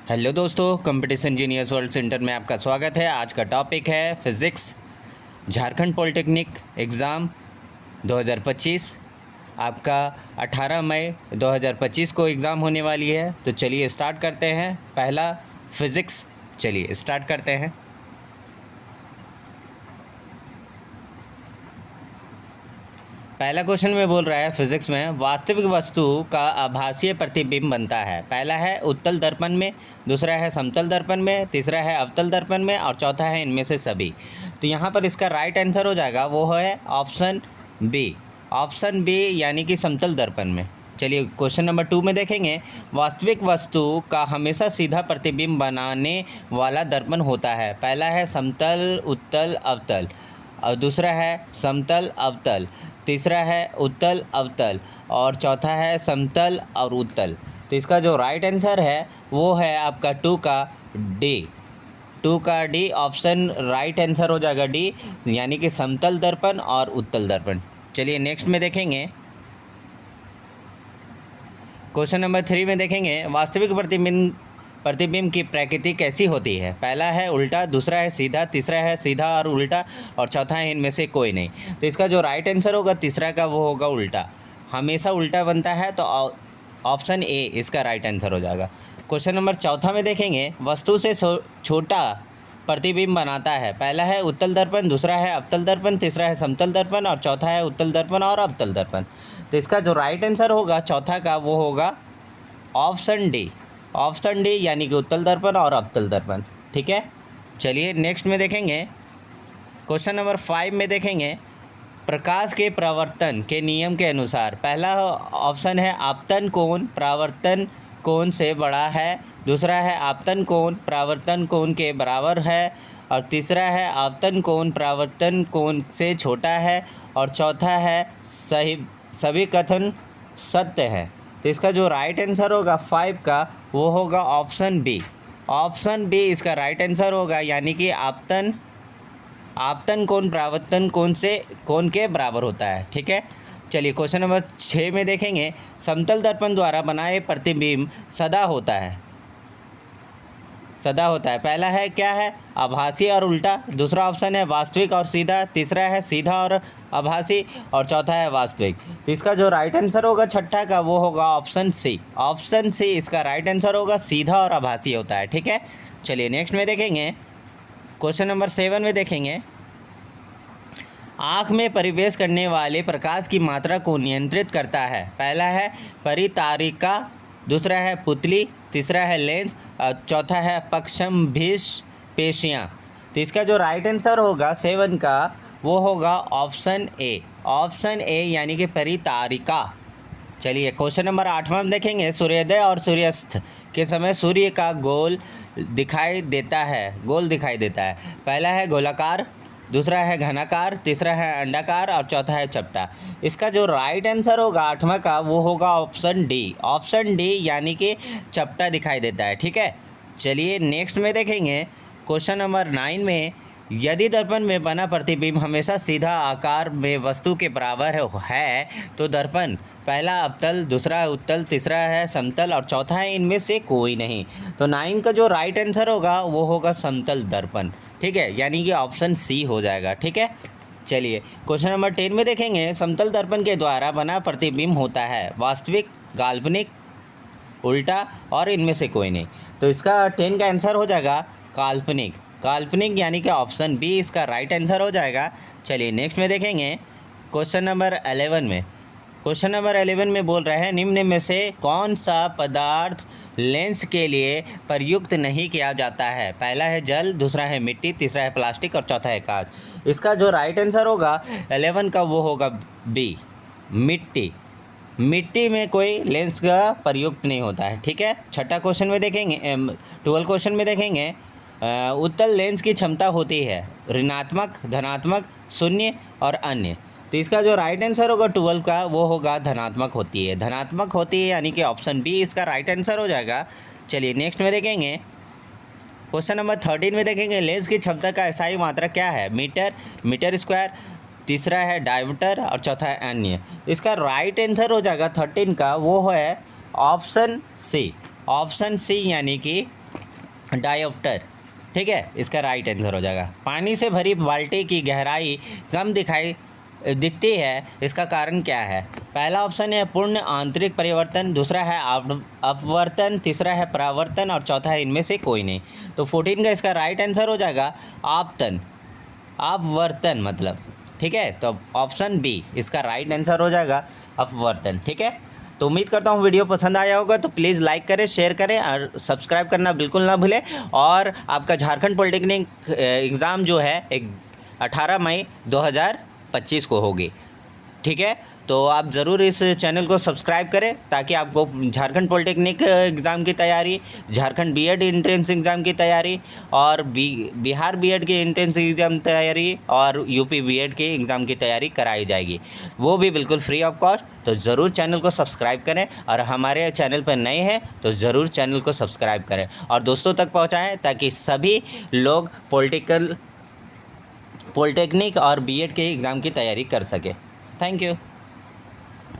Hello दोस्तों, competition engineers world centre में आपका स्वागत है। आज का टॉपिक है फिज़िक्स झारखंड पॉलिटेक्निक एग्ज़ाम 2025। आपका 18 मई 2025 को एग्ज़ाम होने वाली है। तो चलिए स्टार्ट करते हैं। पहला फिज़िक्स, चलिए स्टार्ट करते हैं। पहला क्वेश्चन में बोल रहा है फिजिक्स में वास्तविक वस्तु का आभासीय प्रतिबिंब बनता है। पहला है उत्तल दर्पण में, दूसरा है समतल दर्पण में, तीसरा है अवतल दर्पण में और चौथा है इनमें से सभी। तो यहाँ पर इसका राइट आंसर हो जाएगा वो है ऑप्शन बी। ऑप्शन बी यानी कि समतल दर्पण में। चलिए क्वेश्चन नंबर 2 में देखेंगे। वास्तविक वस्तु का हमेशा सीधा प्रतिबिंब बनाने वाला दर्पण होता है। पहला है समतल, उत्तल, अवतल और दूसरा है समतल, अवतल, तीसरा है उत्तल, अवतल और चौथा है समतल और उत्तल। तो इसका जो राइट आंसर है वो है आपका 2 का डी। 2 का डी ऑप्शन राइट आंसर हो जाएगा डी, यानी कि समतल दर्पण और उत्तल दर्पण। चलिए नेक्स्ट में देखेंगे। क्वेश्चन नंबर 3 में देखेंगे वास्तविक प्रतिबिंब की प्रकृति कैसी होती है। पहला है उल्टा, दूसरा है सीधा, तीसरा है सीधा और उल्टा और चौथा है इनमें से कोई नहीं। तो इसका जो राइट आंसर होगा तीसरा का वो होगा उल्टा। हमेशा उल्टा बनता है तो ऑप्शन ए इसका राइट आंसर हो जाएगा। क्वेश्चन नंबर 4 में देखेंगे वस्तु से छोटा प्रतिबिंब बनाता है। पहला है उत्तल दर्पण, दूसरा है अवतल दर्पण, तीसरा है समतल दर्पण और चौथा है उत्तल दर्पण और अवतल दर्पण। तो इसका जो राइट आंसर होगा चौथा का वो होगा ऑप्शन डी। ऑप्शन डी यानी कि उत्तल दर्पण और अवतल दर्पण। ठीक है, चलिए नेक्स्ट में देखेंगे। क्वेश्चन नंबर 5 में देखेंगे प्रकाश के प्रवर्तन के नियम के अनुसार। पहला ऑप्शन है आपतन कोण परावर्तन कोण से बड़ा है, दूसरा है आपतन कोण परावर्तन कोण के बराबर है और तीसरा है आपतन कोण परावर्तन कोण से छोटा है और चौथा है सभी कथन सत्य है। तो इसका जो राइट आंसर होगा 5 का वो होगा ऑप्शन बी। ऑप्शन बी इसका राइट आंसर होगा, यानी कि आपतन कोण परावर्तन कोण के बराबर होता है। ठीक है, चलिए क्वेश्चन नंबर 6 में देखेंगे समतल दर्पण द्वारा बनाए प्रतिबिंब सदा होता है। पहला है क्या है आभासी और उल्टा, दूसरा ऑप्शन है वास्तविक और सीधा, तीसरा है सीधा और आभासी और चौथा है वास्तविक। तो इसका जो राइट आंसर होगा छठा का वो होगा ऑप्शन सी। ऑप्शन सी इसका राइट आंसर होगा, सीधा और आभासी होता है। ठीक है, चलिए नेक्स्ट में देखेंगे। क्वेश्चन नंबर 7 में देखेंगे आँख में परिवेश करने वाले प्रकाश की मात्रा को नियंत्रित करता है। पहला है परितारिका, दूसरा है पुतली, तीसरा है लेंस और चौथा है पक्षमभिष पेशियाँ। तो इसका जो राइट आंसर होगा 7 का वो होगा ऑप्शन ए। ऑप्शन ए यानी कि परितारिका। चलिए क्वेश्चन नंबर 8 में देखेंगे सूर्योदय और सूर्यास्त के समय सूर्य का गोल दिखाई देता है। पहला है गोलाकार, दूसरा है घनाकार, तीसरा है अंडाकार और चौथा है चपटा। इसका जो राइट आंसर होगा 8वां का वो होगा ऑप्शन डी। ऑप्शन डी यानी कि चपटा दिखाई देता है। ठीक है, चलिए नेक्स्ट में देखेंगे। क्वेश्चन नंबर 9 में यदि दर्पण में बना प्रतिबिंब हमेशा सीधा आकार में वस्तु के बराबर है तो दर्पण पहला अवतल, दूसरा उत्तल, तीसरा है समतल और चौथा है इनमें से कोई नहीं। तो 9 का जो राइट आंसर होगा वो होगा समतल दर्पण। ठीक है, यानी कि ऑप्शन सी हो जाएगा। ठीक है, चलिए क्वेश्चन नंबर 10 में देखेंगे समतल दर्पण के द्वारा बना प्रतिबिंब होता है वास्तविक, काल्पनिक, उल्टा और इनमें से कोई नहीं। तो इसका 10 का आंसर हो जाएगा काल्पनिक। काल्पनिक यानी कि ऑप्शन बी इसका राइट आंसर हो जाएगा। चलिए नेक्स्ट में देखेंगे। क्वेश्चन नंबर 11 में बोल रहे हैं निम्न में से कौन सा पदार्थ लेंस के लिए प्रयुक्त नहीं किया जाता है। पहला है जल, दूसरा है मिट्टी, तीसरा है प्लास्टिक और चौथा है कांच। इसका जो राइट आंसर होगा 11 का वो होगा बी, मिट्टी। मिट्टी में कोई लेंस का प्रयुक्त नहीं होता है। ठीक है, छठा क्वेश्चन में देखेंगे 12 क्वेश्चन में देखेंगे उत्तल लेंस की क्षमता होती है ऋणात्मक, धनात्मक, शून्य और अन्य। तो इसका जो राइट आंसर होगा 12 का वो होगा धनात्मक होती है। यानी कि ऑप्शन बी इसका राइट आंसर हो जाएगा। चलिए नेक्स्ट में देखेंगे। क्वेश्चन नंबर 13 में देखेंगे लेंस की क्षमता का एसआई मात्रा क्या है। मीटर स्क्वायर, तीसरा है डायमीटर और चौथा है अन्य। इसका राइट आंसर हो जाएगा 13 का वो है ऑप्शन सी। यानी कि डायोप्टर, ठीक है, इसका राइट आंसर हो जाएगा। पानी से भरी बाल्टी की गहराई कम दिखती है, इसका कारण क्या है? पहला ऑप्शन है पूर्ण आंतरिक परिवर्तन, दूसरा है अपवर्तन, तीसरा है परावर्तन और चौथा है इनमें से कोई नहीं। तो 14 का इसका राइट आंसर हो जाएगा आपतन, अपवर्तन मतलब, ठीक है। तो ऑप्शन बी इसका राइट आंसर हो जाएगा अपवर्तन, ठीक है। तो उम्मीद करता हूँ वीडियो पसंद आया होगा, तो प्लीज़ लाइक करें, शेयर करें और सब्सक्राइब करना बिल्कुल ना भूलें। और आपका झारखंड पॉलिटेक्निक एग्ज़ाम जो है 18 मई 2025 को होगी, ठीक है। तो आप ज़रूर इस चैनल को सब्सक्राइब करें ताकि आपको झारखंड पॉलिटेक्निक एग्ज़ाम की तैयारी, झारखंड बीएड एंट्रेंस एग्ज़ाम की तैयारी और बिहार बीएड के एंट्रेंस एग्ज़ाम तैयारी और यूपी बीएड के एग्ज़ाम की तैयारी कराई जाएगी, वो भी बिल्कुल फ्री ऑफ कॉस्ट। तो ज़रूर चैनल को सब्सक्राइब करें और हमारे चैनल पर नए हैं तो ज़रूर चैनल को सब्सक्राइब करें और दोस्तों तक पहुँचाएँ ताकि सभी लोग पॉलिटेक्निक और बीएड के एग्ज़ाम की तैयारी कर सकें। Thank you.